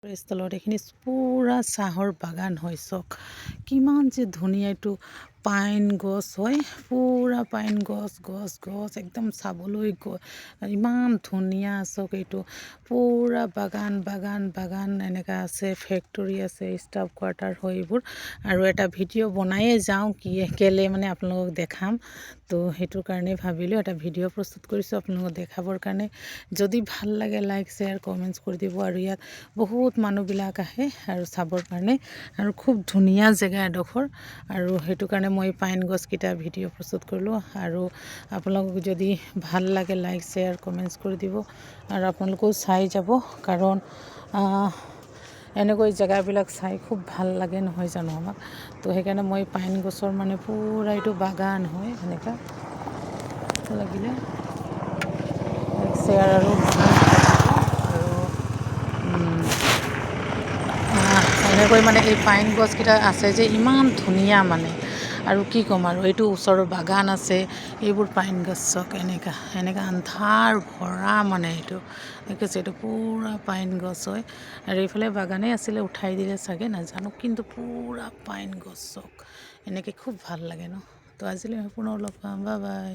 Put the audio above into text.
স্থলত এইখিনি পুৰা চাহৰ বাগান হয়। চক কিমান যে ধুনীয়া এইটো পাইন গছ হয়, পুৰা পাইন গছ গছ গছ একদম চাবলৈ ইমান ধুনীয়া। চক এইটো পুৰা বাগান বাগান বাগান এনেকুৱা আছে, ফেক্টৰী আছে, ষ্টাফ কোৱাৰ্টাৰ হয় এইবোৰ। আৰু এটা ভিডিঅ' বনায়ে যাওঁ কেলে মানে আপোনালোকক দেখাম, তো সেইটো কাৰণে ভাবিলোঁ এটা ভিডিঅ' প্ৰস্তুত কৰিছোঁ আপোনালোকক দেখাবৰ কাৰণে। যদি ভাল লাগে লাইক শ্বেয়াৰ কমেণ্টছ কৰি দিব। আৰু ইয়াত বহুত মানুহবিলাক আহে আৰু চাবৰ কাৰণে, আৰু খুব ধুনীয়া জেগা এডোখৰ। আৰু সেইটো কাৰণে মই পাইন গছকেইটা ভিডিঅ' প্ৰস্তুত কৰিলোঁ। আৰু আপোনালোকক যদি ভাল লাগে লাইক শ্বেয়াৰ কমেণ্টছ কৰি দিব, আৰু আপোনালোকেও চাই যাব, কাৰণ এনেকৈ জেগাবিলাক চাই খুব ভাল লাগে নহয় জানো আমাক। তো সেইকাৰণে মই পাইন গছৰ মানে পুৰা এইটো বাগান হয় এনেকুৱা লাগিলে শ্বেয়াৰ আৰু এনেকৈ মানে এই পাইন গছকেইটা আছে যে ইমান ধুনীয়া মানে, আৰু কি ক'ম আৰু এইটো ওচৰৰ বাগান আছে, এইবোৰ পাইন গছ চক এনেকা আন্ধাৰ ভৰা মানে এইটো দেখিছে, এইটো পুৰা পাইন গছ হয়। আৰু এইফালে বাগানেই আছিলে, উঠাই দিলে চাগে নাজানো, কিন্তু পুৰা পাইন গছ চক এনেকৈ খুব ভাল লাগে ন। তো আজিলৈ পুনৰ লগ পাম, বাই বাই।